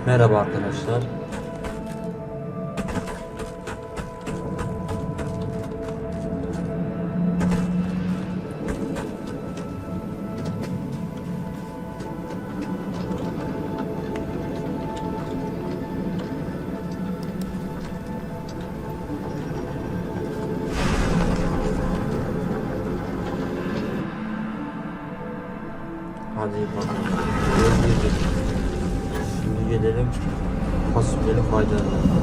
Merhaba arkadaşlar. Hadi bakalım. Şimdi gelelim fasulyeli faydalarına.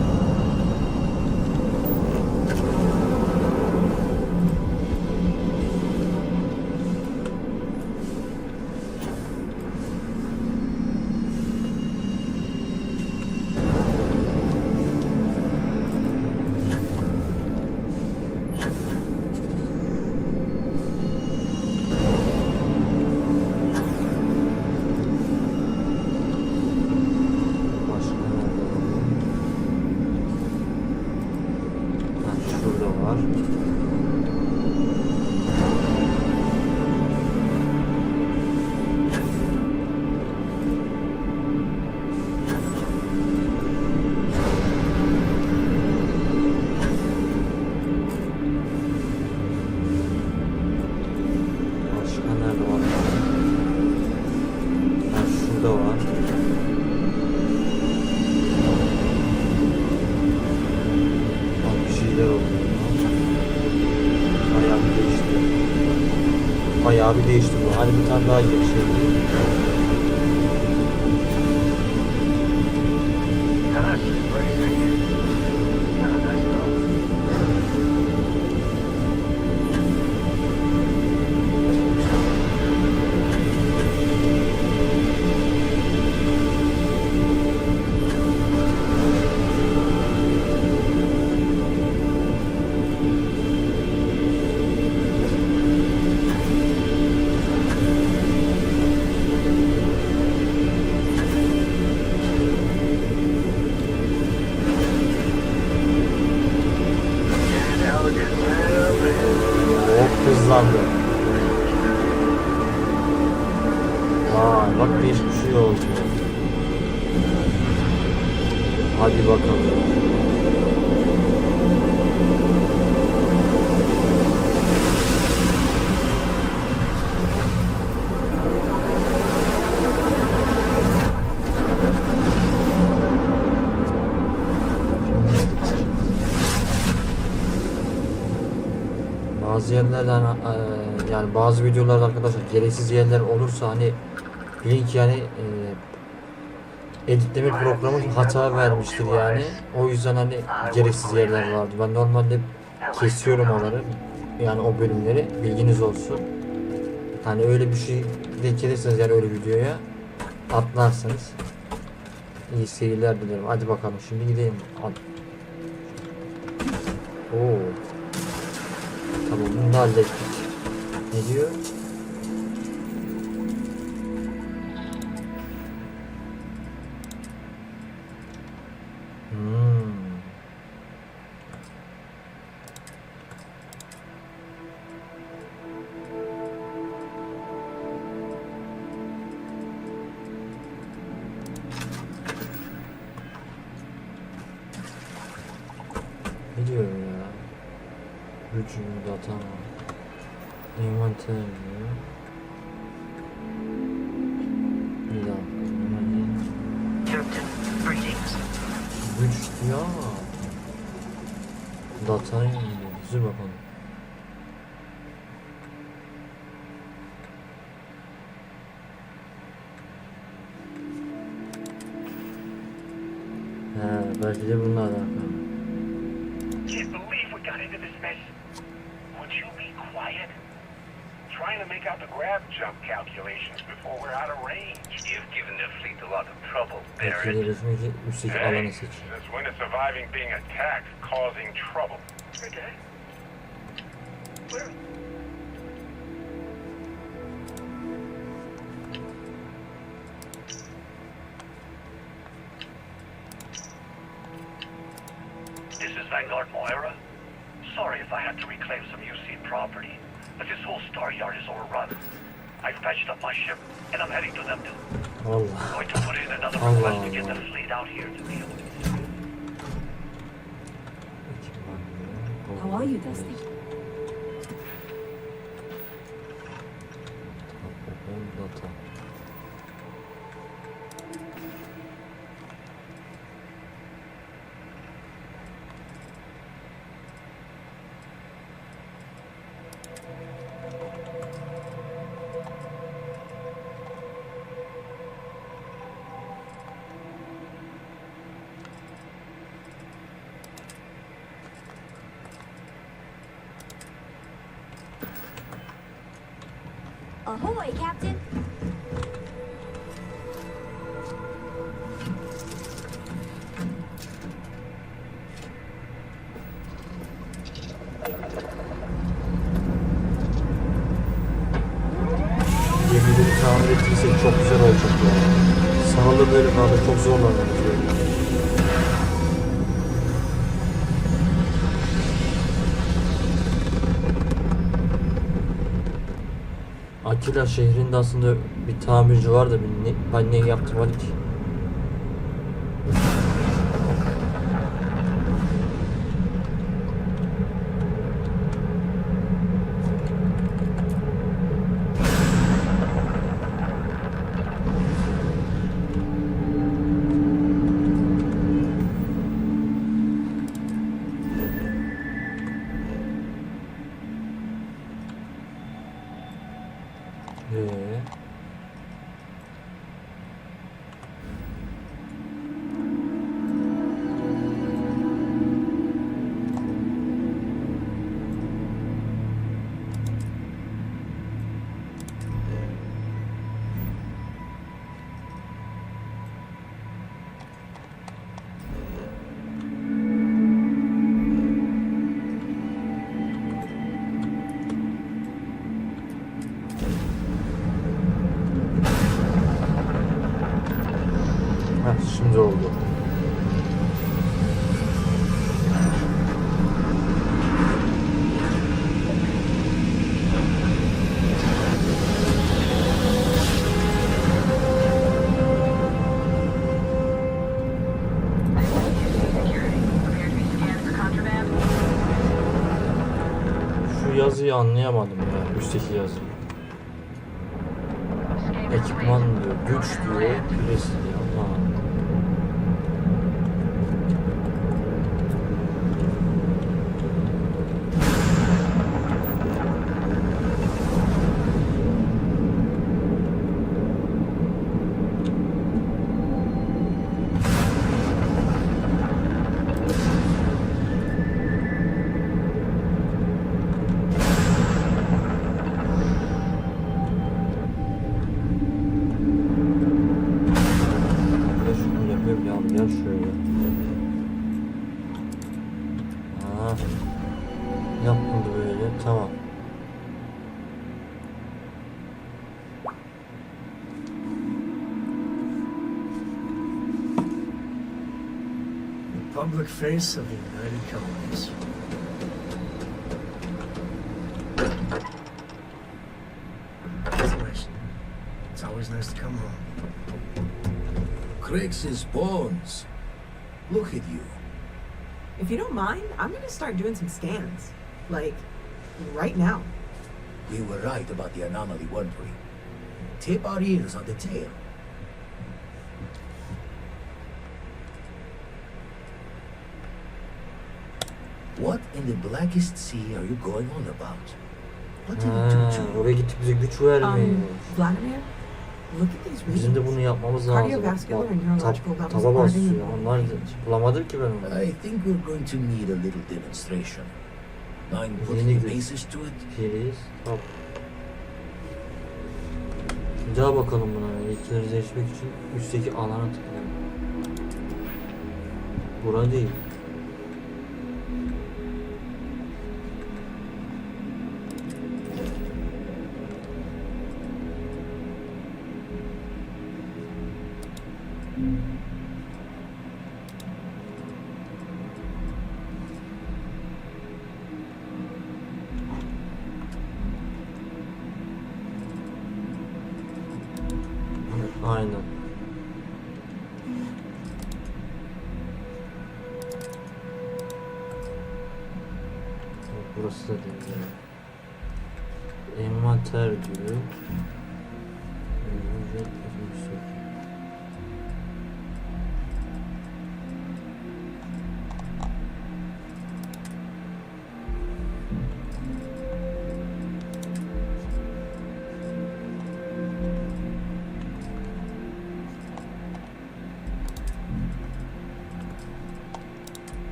Bayağı bir değişti bu. Hadi bir tane daha geçelim. Hızlandı. Vay bak hiçbir şey oldu. Hadi bakalım. Bazı yerlerden yani bazı videolarda arkadaşlar gereksiz yerler olursa hani bilin ki yani editleme programı hata vermiştir yani. O yüzden hani gereksiz yerler vardı. Ben normalde kesiyorum onları. Yani o bölümleri bilginiz olsun. Hani öyle bir şey denk gelirseniz yani öyle videoya atlarsanız iyi seyirler dilerim. Hadi bakalım şimdi gidelim. Oo. Tamam bunu da hallettik. Ne diyor? Ne diyor ya? Gücümü de atamam. Envanter diyor. Bir dakika. Güç diyor ama datayı mı diyor? Dur bakalım. He, belki de bununla alakalı. Trying to make out the grab jump calculations before we're out of range. You've given the fleet a lot of trouble, Barrett. Hey, since when is surviving being attacked causing trouble? Okay. Where? This is Vanguard Moira. Sorry if I had to reclaim some UC property, but this whole star yard is overrun. I've patched up my ship, and I'm heading to them too. Allah. Going to put in another request to get the fleet out here to deal with it. How are you, Dusty? Ahoy, Captain! Gemileri tamir ettiysek çok güzel olacak yani. Sağlı böyle kaldı, çok zorlanıyoruz böyle. Atilla şehrinde aslında bir tamirci var da ben ne yaptırmadım ki. Şimdi oldu. Şu yazıyı anlayamadım ya, üstteki yazıyı. Ekipman diyor, güç diyor, küresi diyor. Ama şöyle. Yapıldı böyle. Tamam. Public face of the United Colonies. Congratulations. It's always nice to come home. Craig's bones. Look at you. If you don't mind, I'm gonna start doing some scans. Like, right now. We were right about the anomaly, weren't we? Tip our ears on the tail. What in the blackest sea are you going on about? What did you do to Oraya gittik, bize güç vermiyor. Vladimir, look at these Bizim de readings. bunu yapmamız lazım. Cardiovascular and neurological levels Taba are basıyor. being Onlar changed. bulamadım ki ben onu. I think we're going to need a little demonstration. Mind putting Yeni the güç. bases to it? Piriz. Tamam. Bir daha bakalım buna. İlkleri değişmek için üstteki alana tıklayalım. Bura değil. Aynen. burası da değil yani. Envanter diyor.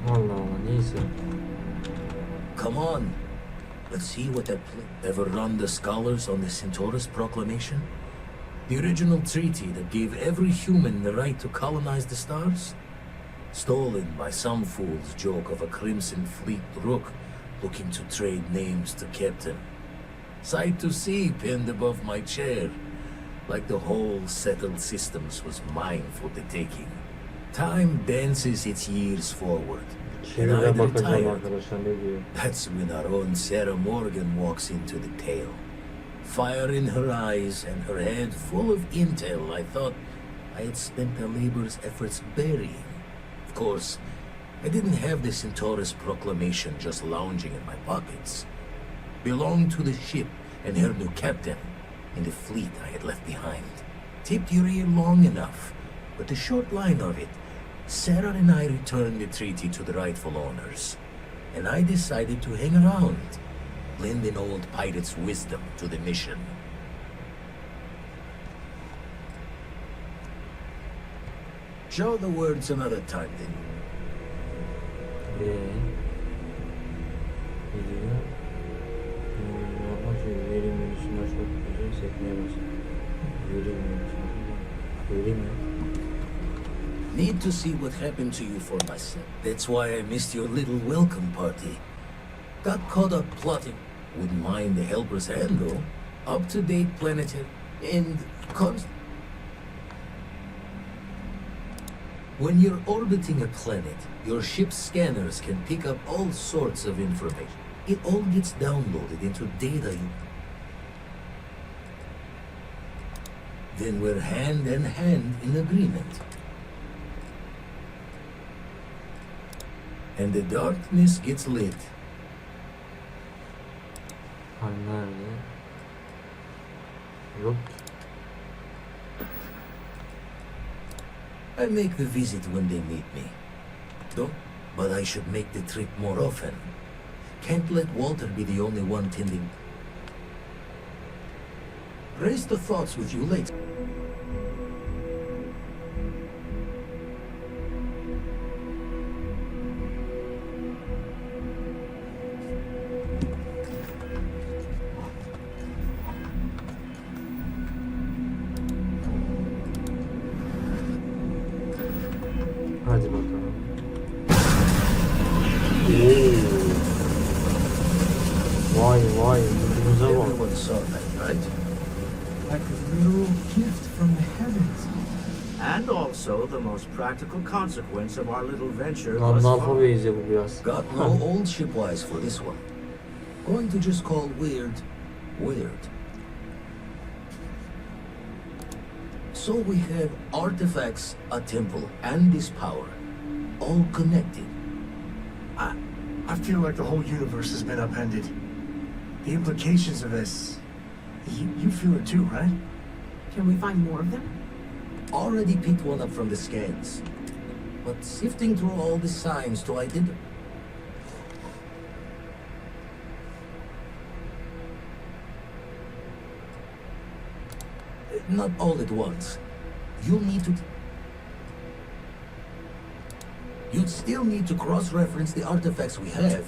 Allah Allah, neyse. Come on. Let's see what that ever run the scholars on the Centaurus Proclamation? The original treaty that gave every human the right to colonize the stars? Stolen by some fool's joke of a Crimson Fleet rook looking to trade names to captain. Sight to see pinned above my chair, like the whole settled systems was mine for the taking. Time dances its years forward. And Çevirden I'd bakacağım retired. arkadaşlar, ne diyor? That's when our own Sarah Morgan walks into the tale. Fire in her eyes and her head full of intel I thought I had spent the labor's efforts burying. Of course, I didn't have the Centaurus Proclamation just lounging in my pockets. Belonged to the ship and her new captain in the fleet I had left behind. Tipped your ear long enough, but the short line of it, Sarah and I returned the treaty to the rightful owners, and I decided to hang around, lend an old pirate's wisdom to the mission. Show the words another time then. Ne diyor? Yapmak için verim menüsünü açmak üzere sekmeye basın. Verim menüsünü. Verim mi? Need to see what happened to you for myself. That's why I missed your little welcome party. Got caught up plotting. Wouldn't mind the helper's hand though. Up-to-date planetary and When you're orbiting a planet, your ship's scanners can pick up all sorts of information. It all gets downloaded into data. Then we're hand in hand in agreement. And the darkness gets lit. Hani nerede? Yok. I make the visit when they meet me. Don't, but I should make the trip more often. Can't let Walter be the only one tending. Raise the thoughts with you later. Hadi bakalım. Vay vay, yüzümüze bak. Everyone saw that, right? Like a little gift from the heavens. And also the most practical consequence of our little venture Lan thus far. analfabeyiz ya bu biraz. Got no old shipwise for this one. Going to just call weird, weird. So we have artifacts, a temple, and this power, all connected. I feel like the whole universe has been upended. The implications of this. You feel it too, right? Can we find more of them? Already picked one up from the scans, but sifting through all the signs to identify. Not all at once. You'd still need to cross-reference the artifacts we have.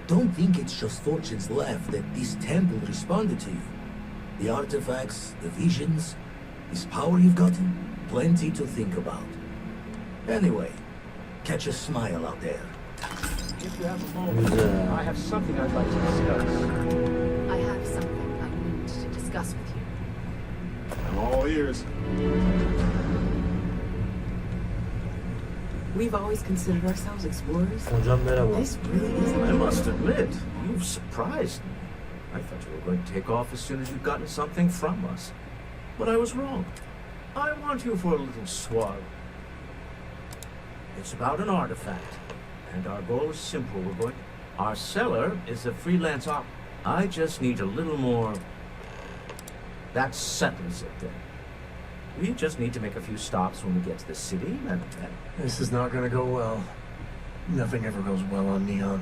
Don't think it's just Fortune's laugh that this temple responded to you. The artifacts, the visions, this power you've gotten, plenty to think about. Anyway, catch a smile out there. If you have a moment, Güzel. I have something I'd like to discuss. I have something I need to discuss with you. I'm all ears. We've always considered ourselves explorers. Hocam merhaba. This really is I must admit, you've surprised me. I thought you were going to take off as soon as you'd gotten something from us. But I was wrong. I want you for a little swab. It's about an artifact, and our goal is simple. Our seller is a freelance op. I just need a little more. That settles it then. We just need to make a few stops when we get to the city, and This is not gonna go well. Nothing ever goes well on Neon.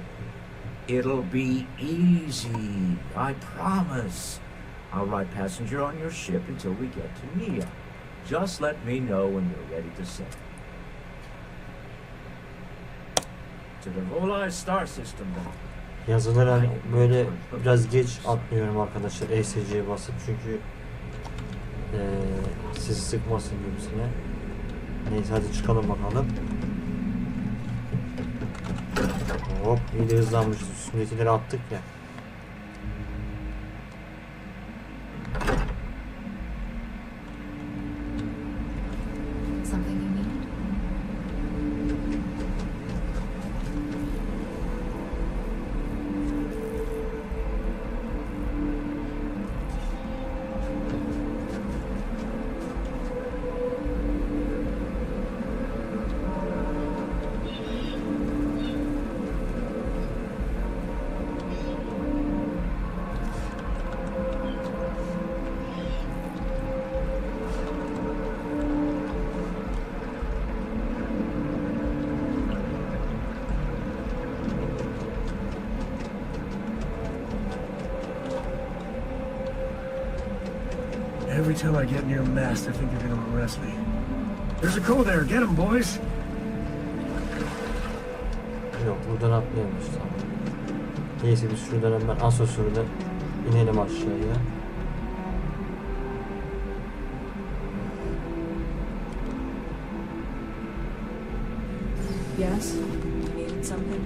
it'll be easy. I promise. I'll ride passenger on your ship until we get to Neon. Just let me know when you're ready to sail. To the Volai Star System then. Yazıları hani böyle biraz geç atlıyorum arkadaşlar ESC'ye basıp çünkü sizi sıkmasın gibisine. Neyse hadi çıkalım bakalım. Hop iyi de hızlanmışız. Üstündekileri attık ya. Something you need? Every time I get near a mast, I think they're gonna arrest me. There's a crew there. Get 'em, boys. Yok buradan atlayalım işte. Neyse biz şuradan hemen asansörden inelim aşağıya. Yes? Need something?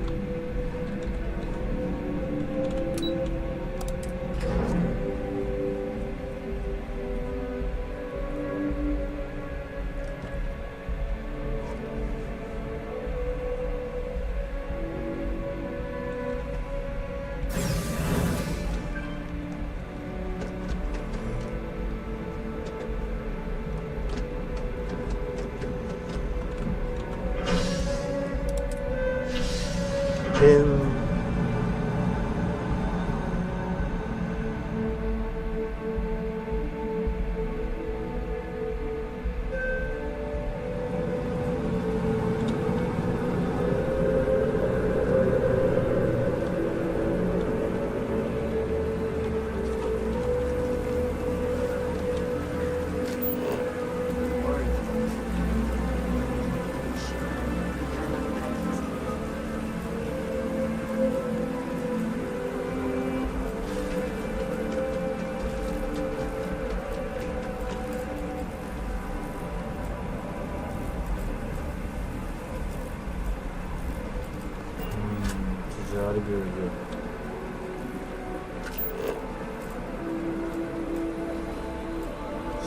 Ticari bölge.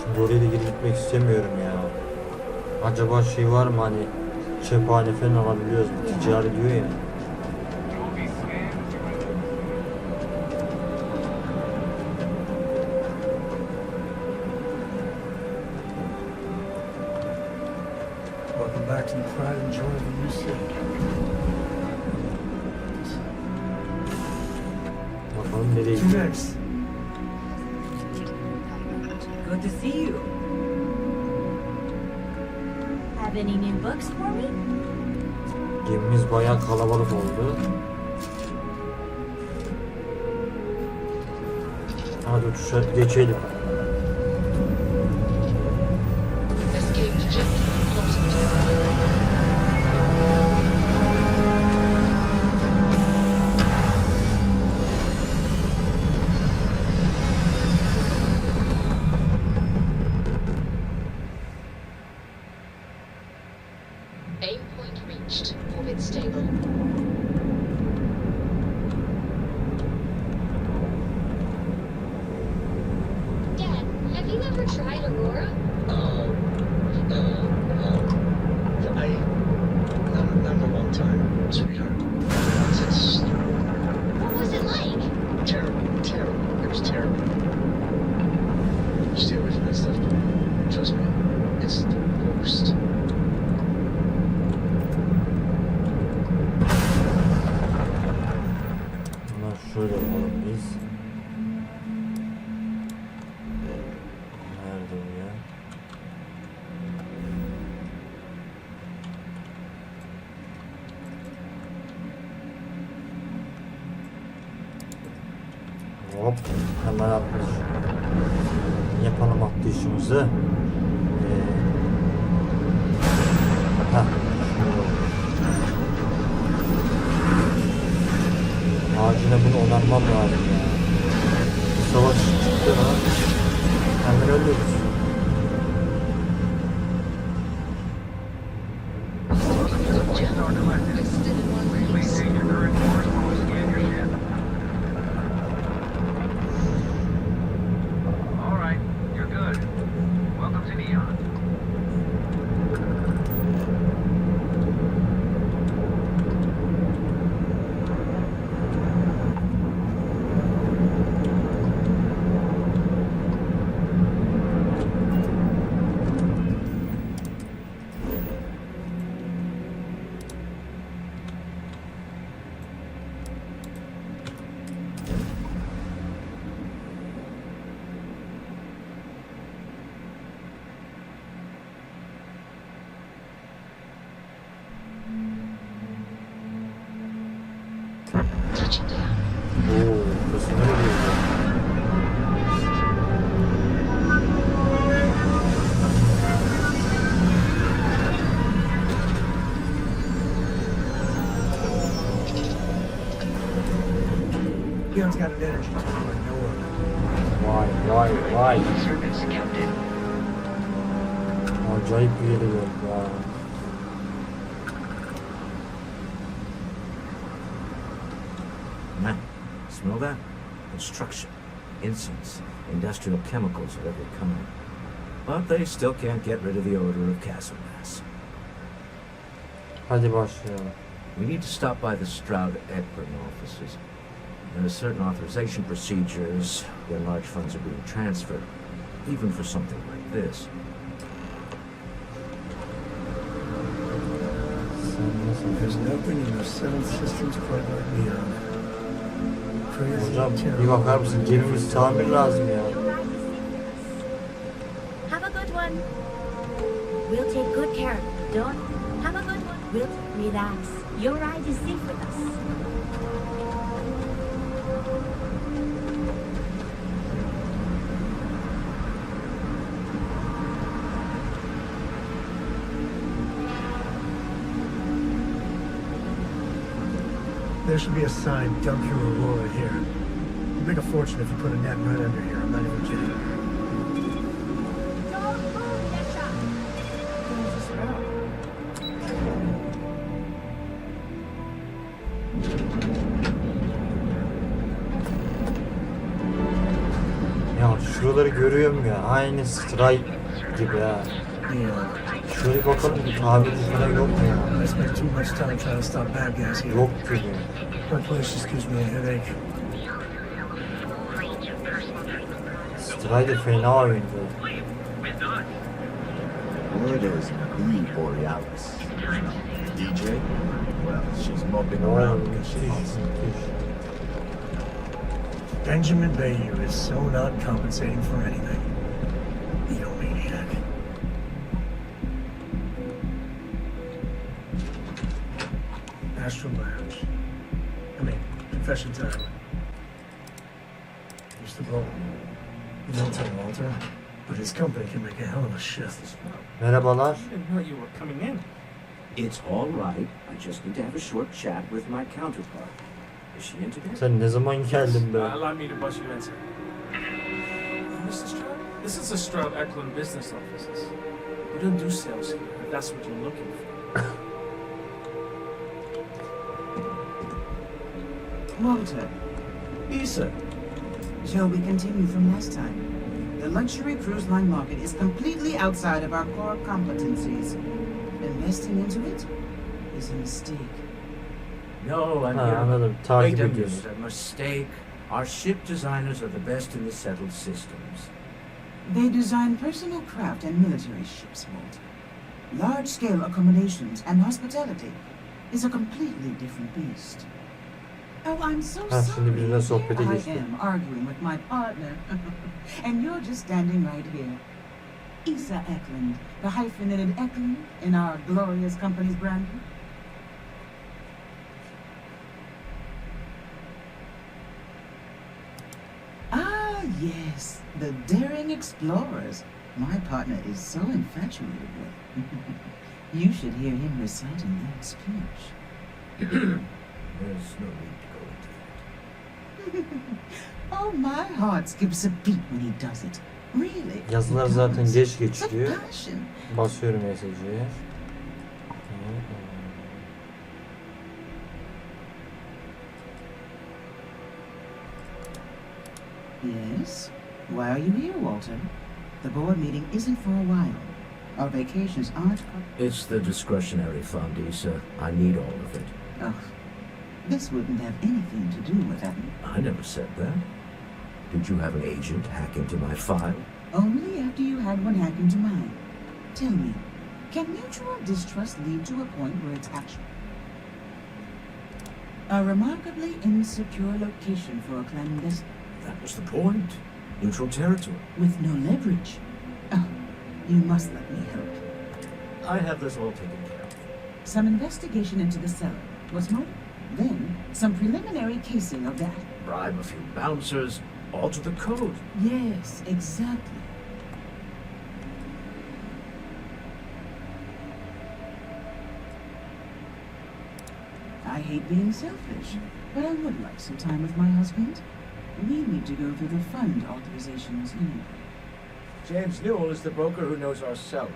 Şimdi oraya da girip gitmek istemiyorum ya. Acaba şey var mı hani cephane falan alabiliyoruz mu? Ticari diyor ya. Welcome back to the pride and joy of the UC. Bakalım nereye What's gidiyor. next? Good to see you. Have any new books for me? Gemimiz bayağı kalabalık oldu. Hadi uçuşa geçelim. Aim point reached. Orbit stable. Dad, have you ever tried Aurora? Hop hemen atmış. Yapalım atlayışımızı. Acilen bunu onarmam lazım ya. Bu savaş çıktı lan. Hemen ölüyoruz. Oo, burası ne oluyor ya? Leon's got an energy to it like no other. Vay. Acayip bir yere geldik ya. Man, smell that? Construction, incense, industrial chemicals of every kind. But they still can't get rid of the odor of castle mass. Hadi başlayalım. We need to stop by the Stroud-Eckburn offices. There are certain authorization procedures when large funds are being transferred, even for something like this. There's nothing in the settled systems quite like Leon. Crazy, Hocam bir terrible, bakar mısın? Gemimiz tamir lazım ya. Have a good one. We'll take good care. Don't have a good one. We'll relax. Your ride is safe with us. There should be a sign, dump your reward here. You'd make a fortune if you put a net right under here. I'm not even kidding. Don't move, Yasha. Ya şuraları görüyorum ya. Aynı Strike gibi ha. Leon, Şöyle bir bakalım, bir tabiri falan yok mu ya? I spent too much time trying to stop bad guys here. Yok gibi. My place just gives me a headache. Strike de fena oyundu. Word is the Borealis. DJ? Well, she's moping Oo, around because she müthiş, wants müthiş. Benjamin Bayou is so not compensating for anything. Egomaniac. Astral Lounge. Confession time. Here's the goal. You don't tell Walter, but his company can make a hell of a shift. Merhabalar. didn't know you were coming in. It's all right. I just need to have a short chat with my counterpart. Is she in today? Sen ne zaman geldin be? Allow me to bust you in, sir. Mr. Stroud, this is the Stroud Eklund business offices. We don't do sales here, if that's what you're looking for. Walter, Issa, shall we continue from last time? The luxury cruise line market is completely outside of our core competencies. Investing into it is a mistake. No, I'm Ha, here. anladım. Wait Takip a ediyoruz. minute, a mistake. Our ship designers are the best in the settled systems. They design personal craft and military ships, Walter. Large-scale accommodations and hospitality is a completely different beast. Oh, I'm so Ha, sorry. şimdi bizimle sohbete Here I geçti. am arguing with my partner, and you're just standing right here. Issa Eklund, the hyphenated Eklund in our glorious company's branding. yes, the daring explorers. My partner is so infatuated with. You should hear him reciting that speech. There's no need to go into that. Oh, my heart skips a beat when he does it. Really? Yazılar it zaten does. geç The geçiyor. passion. Basıyorum mesajı. Yes? Why are you here, Walter? The board meeting isn't for a while. Our vacations aren't... It's the discretionary fund, Issa. I need all of it. Ugh. This wouldn't have anything to do with that. I never said that. Did you have an agent hack into my file? Only after you had one hack into mine. Tell me, can mutual distrust lead to a point where it's actually... A remarkably insecure location for a clandestine... That was the point. Neutral territory. With no leverage. Oh, you must let me help. I have this all taken care of. Some investigation into the cellar. What's more? Then, some preliminary casing of that. Bribe a few bouncers, alter the code. Yes, exactly. I hate being selfish, but I would like some time with my husband. We need to go through the fund authorizations anyway. James Newell is the broker who knows our seller.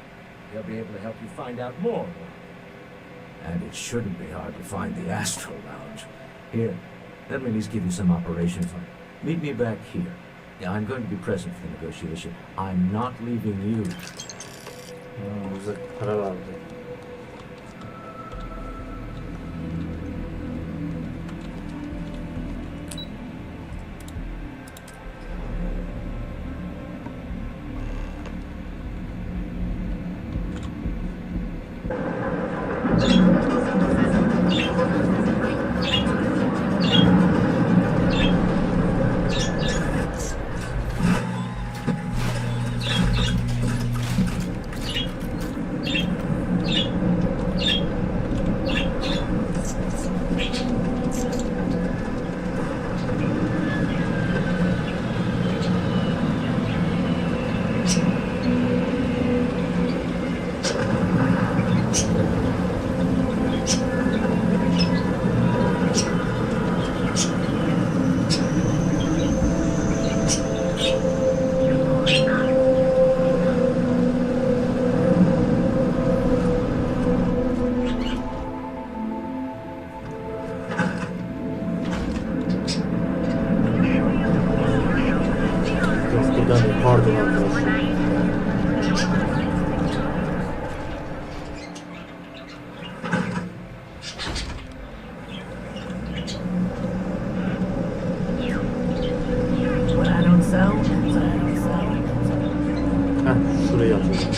He'll be able to help you find out more. And it shouldn't be hard to find the Astro Lounge. Here, let me at least give you some operation fund. Meet me back here. Yeah, I'm going to be present for the negotiation. I'm not leaving you. Bize para verdi. Pardon arkadaşlar. Şuraya atıyorum.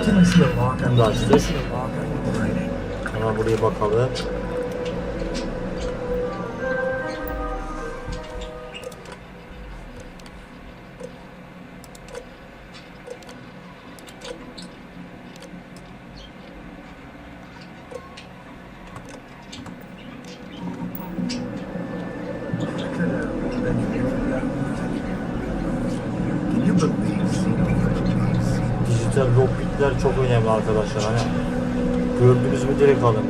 Till I see a lock, Bunu da açtık. see a lock, I will write it. Hemen buraya bakalım. Can you believe these? Dijital logbitler çok önemli arkadaşlar. Hani gördünüz mü direkt alın.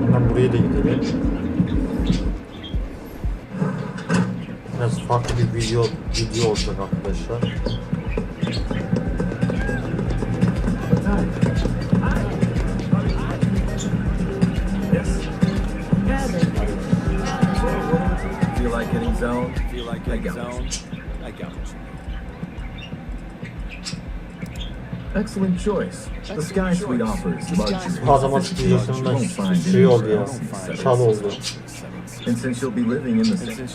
Hemen buraya da gidelim. Biraz farklı bir video olacak arkadaşlar. Feel like getting zoned? Feel like getting zoned? I got what you need. Excellent choice. The Sky Suite offers luxury. Ağzıma tıklayacaksın da şey oldu ya. Şal oldu. And since you'll be living in the city,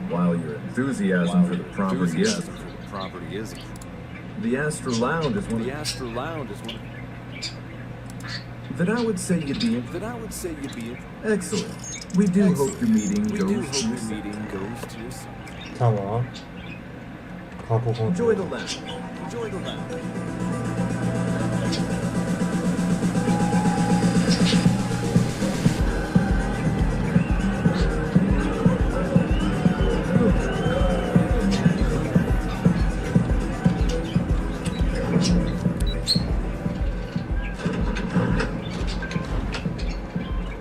while your enthusiasm for the property is, the Astro Lounge is one that I would say you'd be in. Excellent. We do hope your meeting goes to your Tamam. Kapı kontrol. Enjoy the lounge. Enjoy the lounge.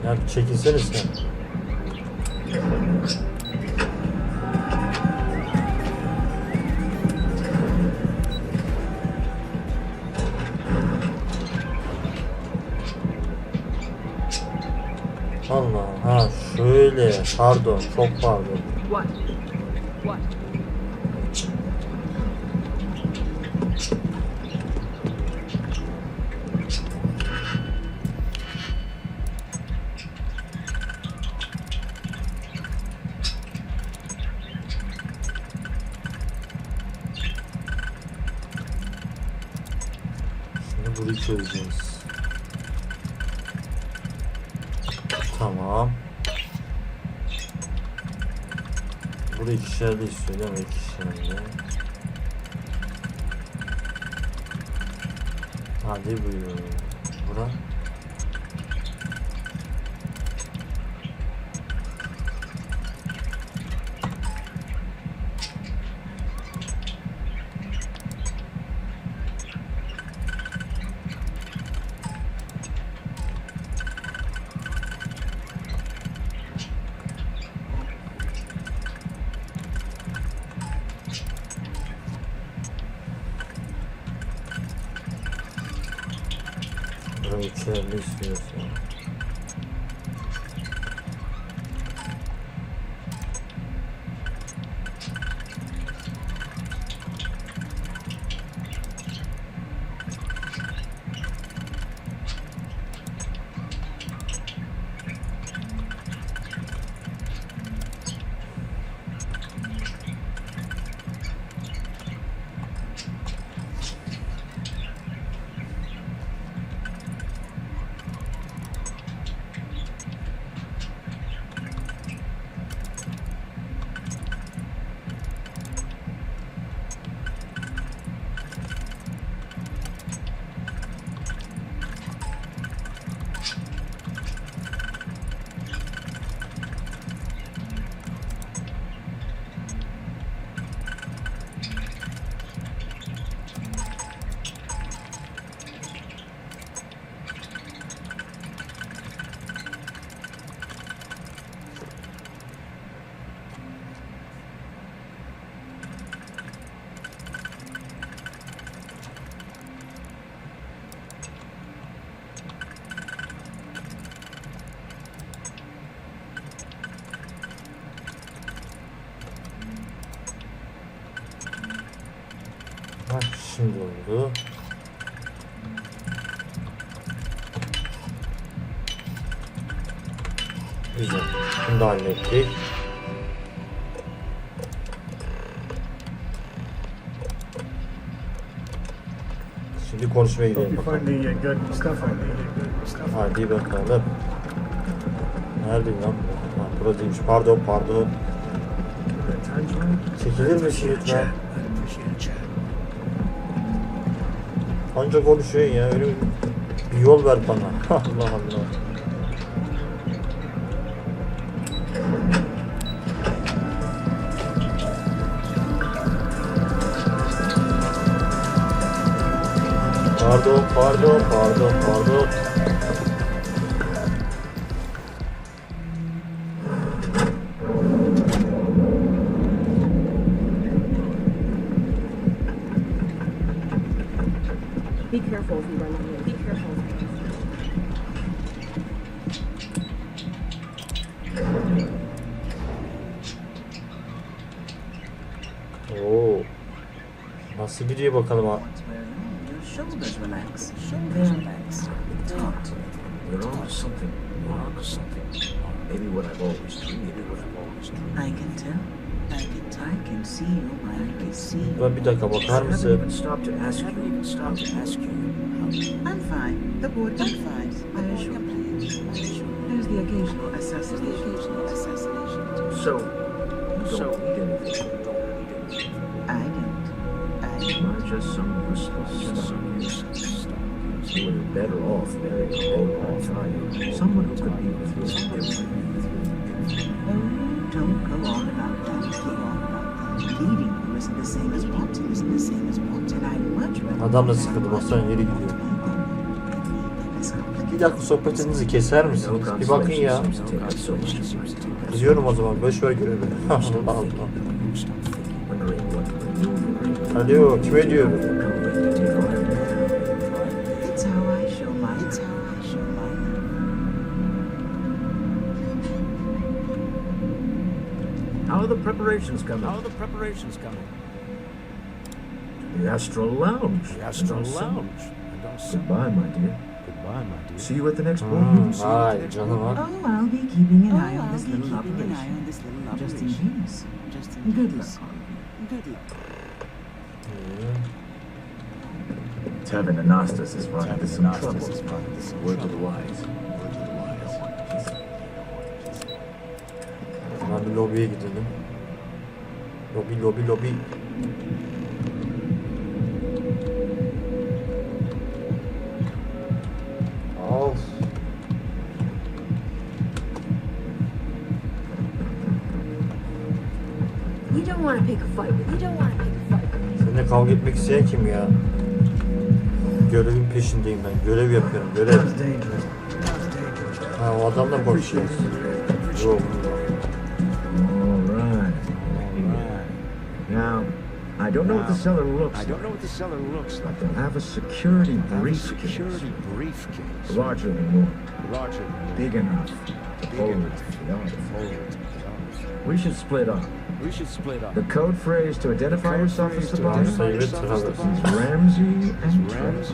Ya bir çekilsene sen. Allah, ha şöyle, pardon, çok pardon. What? What? Şimdi burayı çözeceğiz. Tamam. Burada ikişerde istiyor değil mi? İkişerde. Hadi buyur. Bura. Burayı içeride istiyorsun. Şimdi oldu. Güzel. Bunu da hallettik. Şimdi konuşmaya Hope gidelim you bakalım. find the good stuff on me. Hadi bakalım. Nerede lan? Ha, buradaymış. Pardon. Çekilir misin lütfen? Anca konuşuyorsun ya. Öyle bir yol ver bana. Allah Allah. Pardon. Be careful if you run on me. Be careful. Oo. Nasıl gidiyor bakalım ha? Your shoulders relax. Shoulders relax. Talk to me. You're on to something. Maybe what I've always dreamed. I can tell. I can see you. I can see you. Ben bir dakika bakar I haven't mısın? even stopped to ask you. I'm fine. The board is fine. I assure you. There's the occasional assassination. So, you don't need anything. I don't. Not just some useless stuff. You would be better off marrying a whole time. Someone who could be with you. Oh, don't go on about that. Leading you isn't the same as wanting. And I'd much rather. Adam da sıkıldı. Baksana yeri gidiyor. Bir dakika sohbetinizi keser misiniz? Bir bakın ya. Gidiyorum o zaman. Boş ver görevi. Allah Allah. Alo, kime diyorum? It's how I show my. How are the preparations coming? The Astral Lounge. Goodbye, my dear. See you at the next board. Vay canıma. Oh, I'll be keeping an eye on this little operation. Just in case. Good luck. Tevin Anastas is running into some trouble. Word to the wise. Hemen bir lobiye gidelim. Lobi. Al. We don't want to pick a fight. Seninle kavga etmek isteyen kim ya? Görevin peşindeyim ben. Görev yapıyorum. Görev. Ha o adamla konuşuyoruz. Yok. All right. Now, I don't know what the cellar looks like. But they'll have a security briefcase. Larger than normal. Big enough to hold the artifact. We should split up. The code phrase to identify yourself as the boss is Ramsey and Travis.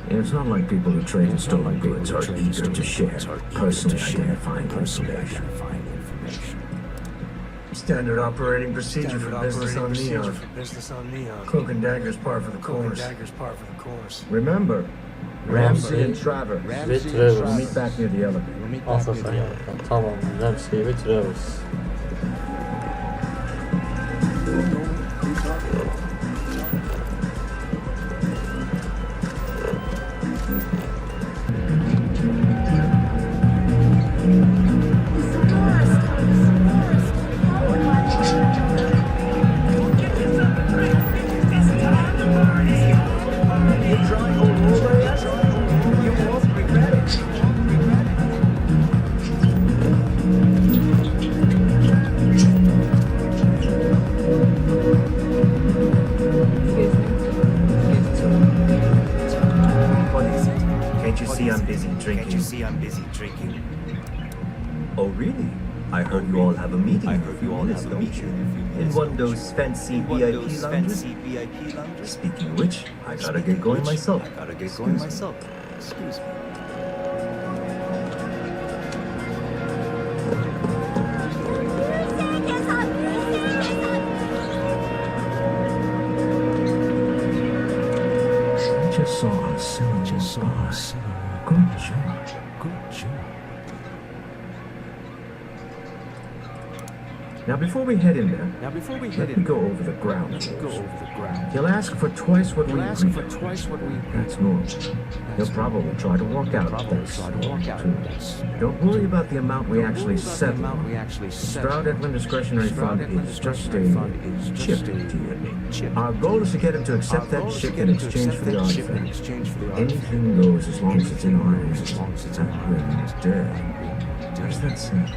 It's not like people who trade in stolen goods are eager to share personally identifying information. Standard operating procedure for business on Neon. Cloak and dagger's par for the course. Remember, Ramsey and Travers. Ve Travers. Meet back near the elevator. Asla tamam. Ramsey ve Travers. I'm busy drinking. Oh, really? I heard you all have a meeting. In one of those fancy VIP lounges. Speaking of which, I gotta get going myself. Excuse me. Just saw a cylinder. Good job. Now before we head in there, let me go over the ground. He'll ask for twice what we agreed. That's normal. He'll probably try to walk out of this. Don't worry about the amount we actually settled on. Stroud Eklund Discretionary Fund is just a chip deal. Our goal is to get him to accept that chip in exchange for the artifact. Anything goes as long as it's in our hands. That ring is dead. Where's that sound?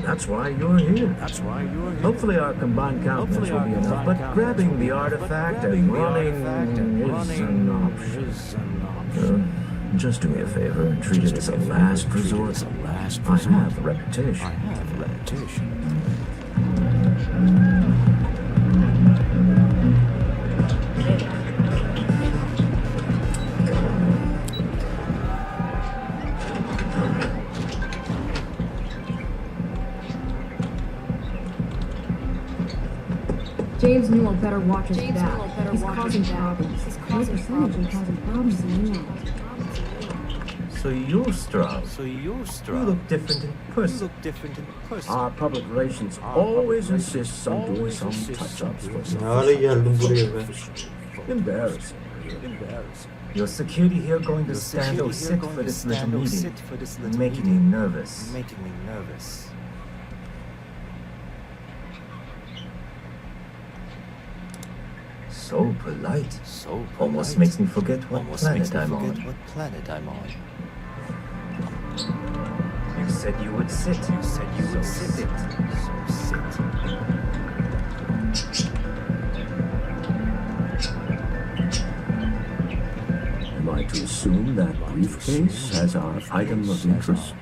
That's why you're here. Hopefully our combined confidence will be enough, but grabbing the artifact and running is an option. Just do me a favor and treat it as a last resort. I have a reputation. James Newell better watch his back. He's causing problems. His percentage causing problems in the end. So you're Stroud. You look different in person. Our public relations always insists on doing some touch-ups for some. Embarrassing. Your security here going to stand or sit for this little meeting, making me nervous. So polite. Almost makes me forget what planet I'm on. You said you would sit. So sit. Am I to assume that briefcase has our item of interest?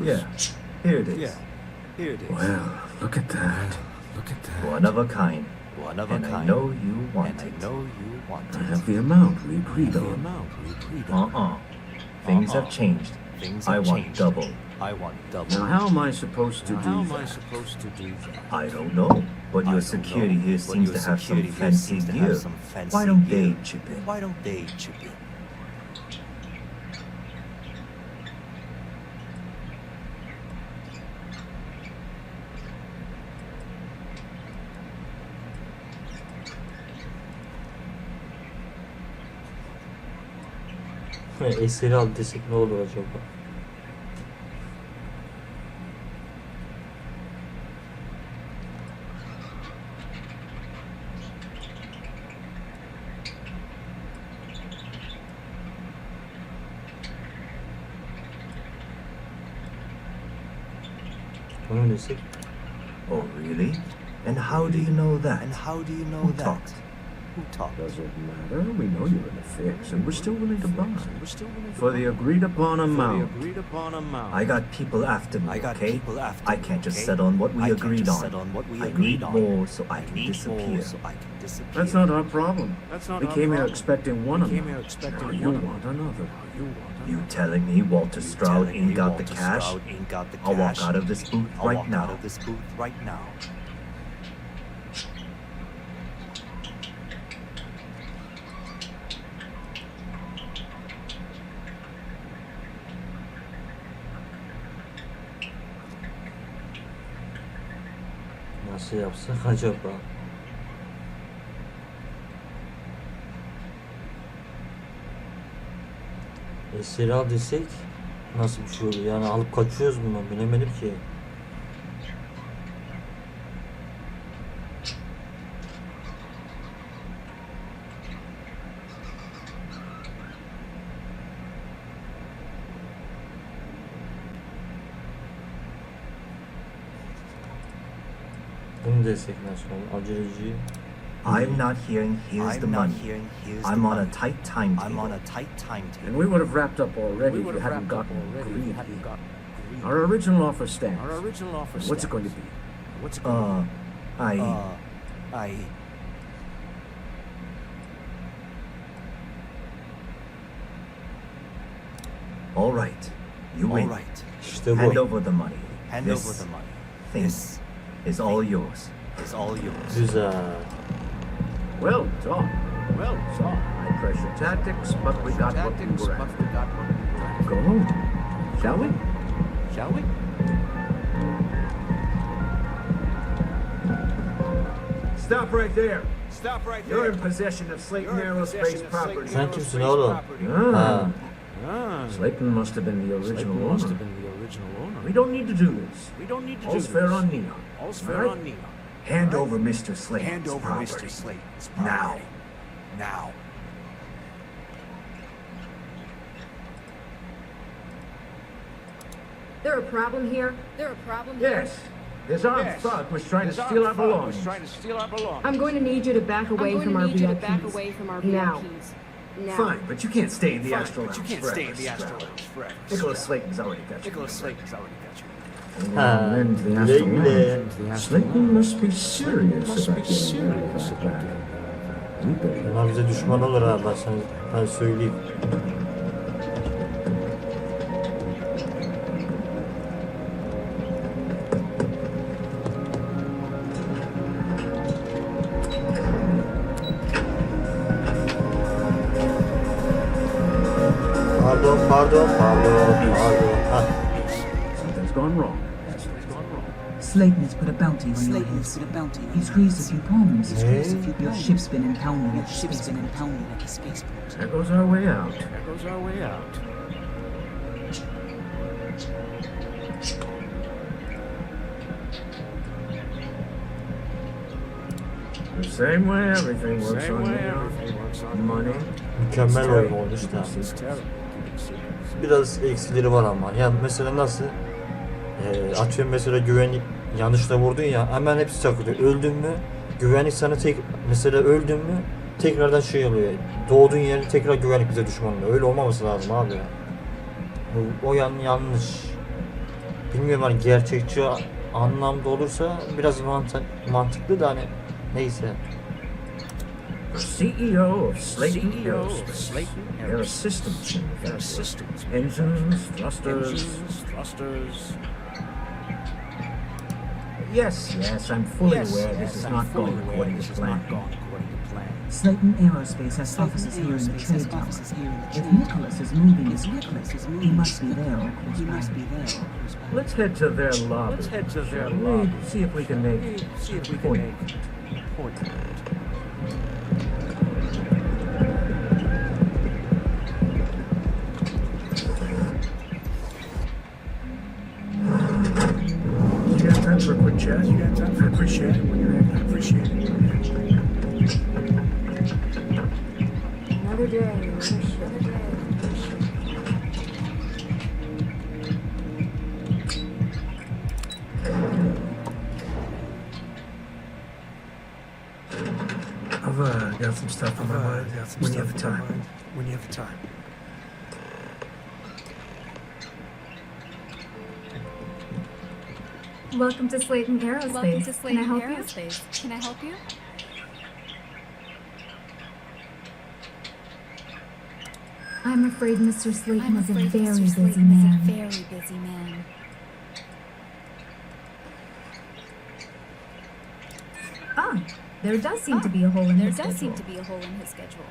Yeah, here it is. Well, look at that. One of a kind. And I know you want it. I have the amount we agreed on. Things have changed. I want double. Now how am I supposed to do that? I don't know, but your security here seems to have some fancy gear. Why don't they chip in? Eseri al desek ne olur acaba? Onu desek? Oh, really? And how do you know that? Who talked? Doesn't matter. We know you're in a fix, and we're still willing to buy. For the agreed upon amount. I got people after me, okay? I can't just settle on what we agreed on. I need more so I can disappear. That's not our problem. We came here expecting one amount. Now you want another. You telling me Walter Stroud ain't got the cash? I'll walk out of this booth right now. Nasıl yapsak acaba? Eseri al desek nasıl bir şey olur? Yani alıp kaçıyoruz mu? Bilemedim ki. Bunu desek nasıl olur? Aceleci I'm not hearing here's the money. I'm on a tight timetable. And we would have wrapped up already if you hadn't gotten greedy. Our original offer stands. What's it going to be? All right, you win. İşte Hand bu. over the money. This thing is all yours. Güzel. Well done. High pressure tactics, but we got what we were after. Go home, shall we? Stop right there. You're in possession of Slayton Aerospace property. Sen kimsin oğlum? Ha. Slayton must have been the original owner. We don't need to do this. All's fair on Neon. Right? Hand over Mr. Slayton's property. Now. There a problem here? Yes. This armed thug was trying to steal our belongings. I'm going to need you to back away from our VIPs. Now. Fine, but you can't stay in the Astral Lounge forever. Nicholas Slayton's already got you. Ha. And the Güle güle. Slayton must be serious about getting rid of that bag. We better. Bunlar bize düşman olur ha, ben söyleyeyim. Pardon. Ha. Something's gone wrong. Slayton has put a bounty on your head. He's raised a few palms. Your ship's been impounded at the spaceport. There goes our way out. The same way everything works on money. Mükemmel oyun olmuş da. Biraz eksileri var ama. Yani mesela nasıl? Atıyorum mesela güvenlik yanlışla vurdun ya, hemen hepsi takılıyor. Öldün mü güvenlik sana mesela öldün mü tekrardan şey oluyor. Doğduğun yeri tekrar güvenlik bize düşman oluyor. Öyle olmaması lazım abi ya. O yanlış. Bilmiyorum hani gerçekçi anlamda olursa biraz mantıklı da hani neyse. CEO of Slayton Aerospace. They're a systems manufacturer. Engines, thrusters. Yes, I'm fully aware this is not going according to plan. Slayton Aerospace has offices here in the trade tower. If Nicholas is moving he must be there. Let's head to their lobby. See if we can make point. You got time for a quick chat? I appreciate it when you're in. I appreciate it. Another day. I've got some stuff on my mind. When you have the time. Welcome to Slayton Aerospace. Can I help you? I'm afraid Mr. Slayton is a very busy man. Ah, there does seem to be a hole in his schedule.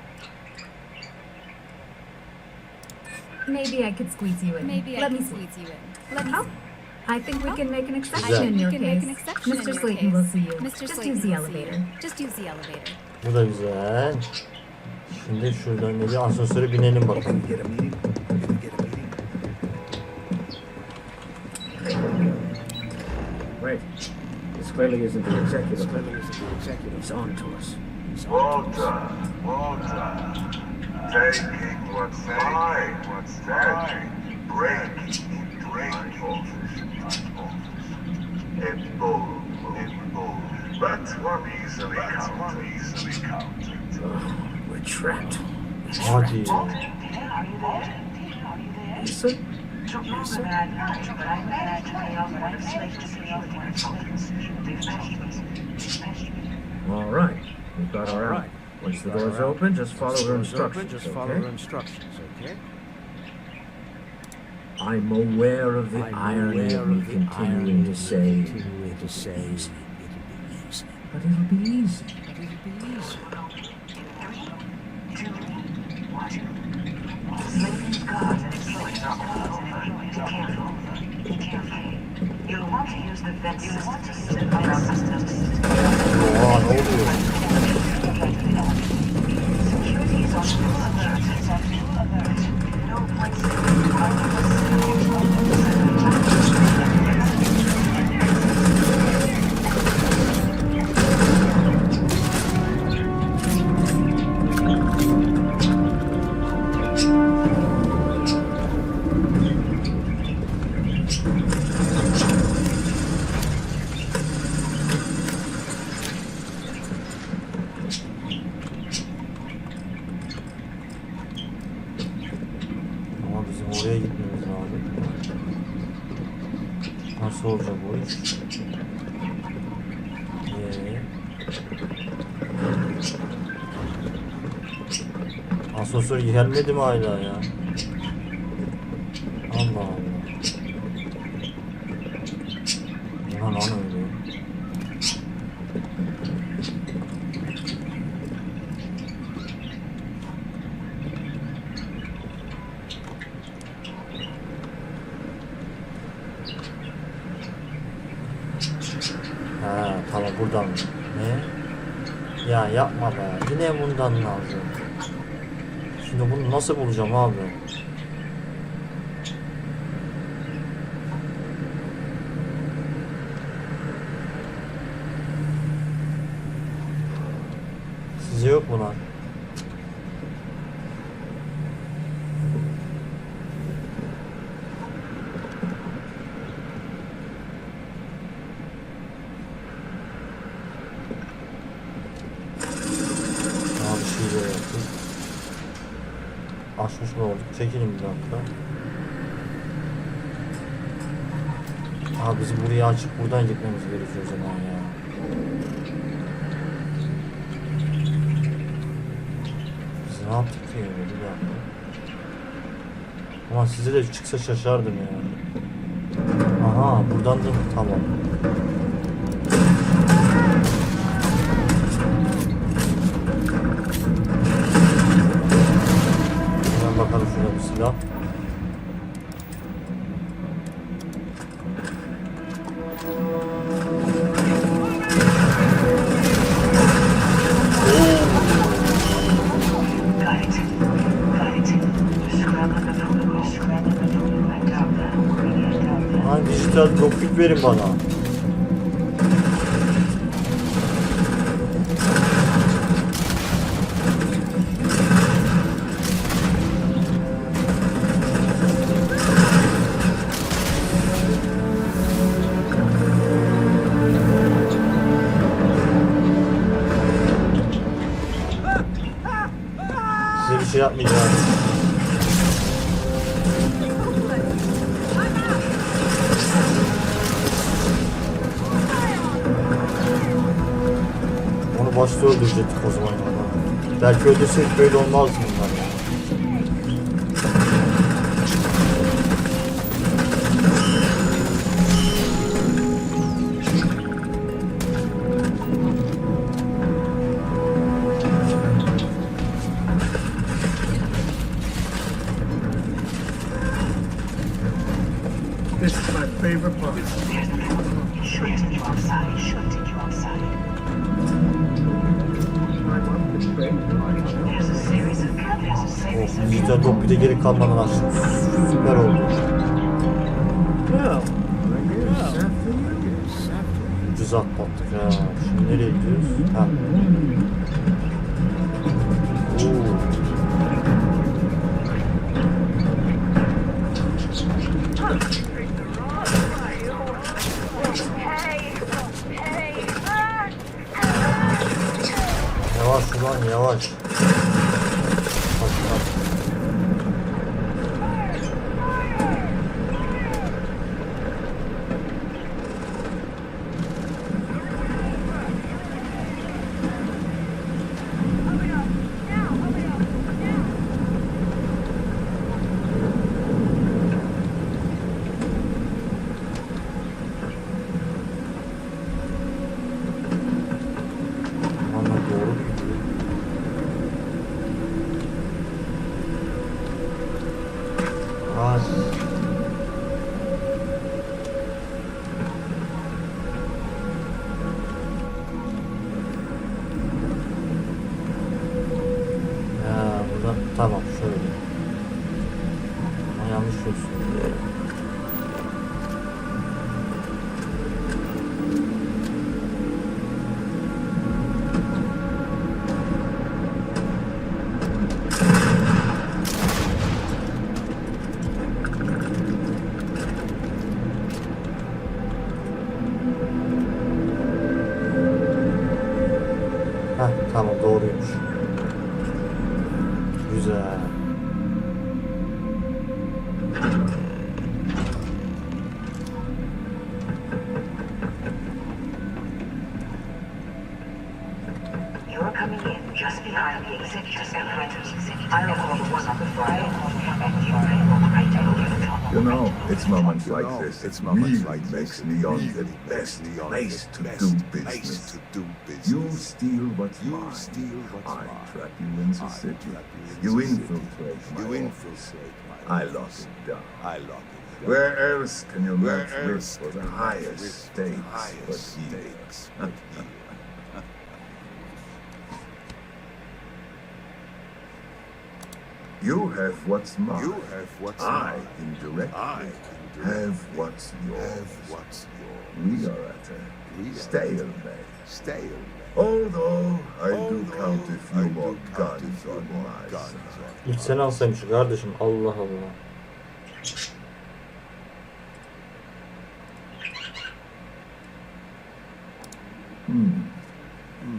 Maybe I could squeeze you in. Let me see. Oh, I think we can make an exception in your case. Mr. Slayton will see you. Just use the elevator. Bu da güzel. Şimdi şuradan bir asansöre binelim bakalım. Wait, this clearly isn't the executive. He's on to us. Walter. Taking what's mine. Breaking office. We're trapped. Hadi. Listen? All right, we've got our out. Once the door's open, just follow her instructions, okay? I'm aware of the irony of me continuing to say, it'll be easy. But it'll be easy. You'll want to use the vent system to slip around systems. Security is on full alert. No points. Ama bizim oraya gitmemiz lazım. Nasıl olacak bu iş? Asansör gelmedi mi hala ya? Allah Allah. Lan öyle. Ha tamam buradan. Ne? Ya yapma be. Yine bundan lazım. Şimdi bunu nasıl bulacağım abi? Size yok mu lan? Açmış mı olduk? Çekelim bir dakika. Abi bizim burayı açıp buradan gitmemiz gerekiyor o zaman ya. Biz ne yaptık ki öyle bir dakika. Ama size de çıksa şaşardım ya. Aha buradan da tamam. Bakalım şurada bir silah. Ha, dijital cockpit verin bana. Bir şey yapmayacağım. Onu başta öldürecektik o zaman. Belki öldürseydik böyle olmazdı bunlar. This is my favorite part. Should take you outside. Should take you outside. There's a series of Dijital cockpit'e gerek kalmadan açtım. Süper oldu. Ucuz atlattık ya. Şimdi nereye gidiyoruz? Ha. Buradan tamam şöyle. Ama yanlış olsun. Tamam doğruymuş. Güzel. You're coming in just behind the executive entrance. I'll call the one on the fire, and you can walk right over the top. You know, it's moments like this that really makes Neon the best place to do business. You steal what's mine. I trap you in the city. You infiltrate my office. I lock it down. Where else can you match risk for the highest stakes but here? You have what's mine. I, indirectly, have what's yours. We are at a stalemate. Although I do count a few more guns on my side. İlk seni alsaymış kardeşim. Allah Allah.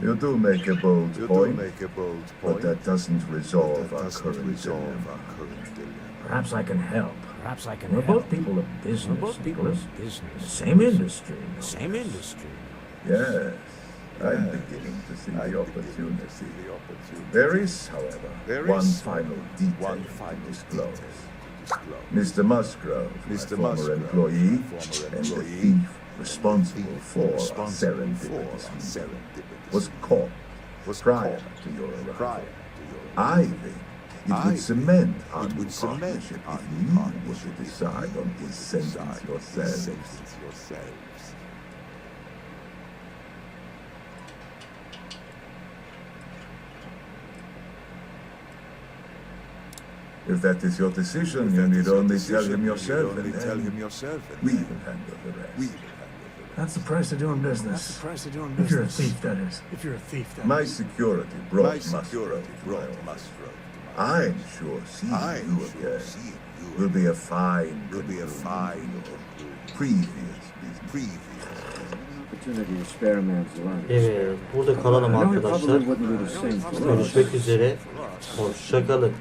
You do make a bold point, but that doesn't resolve our current dilemma. Perhaps I can help. We're both people of business. Same industry. Yes, I'm beginning to see the opportunity. There is, however, one final detail to disclose. Mr. Musgrove, my former employee, and the thief responsible for our serendipitous meeting, was caught prior to your arrival. I think it would cement our new partnership if you were to decide on his sentence yourselves. If that is your decision, you need only tell him yourself, and we will handle the rest. That's the price of doing business. If you're a thief, that is. My security brought Musgrove to my office. I'm sure seeing you again will be a fine previous business. Evet, burada kalalım arkadaşlar. Görüşmek üzere. Hoşça kalın.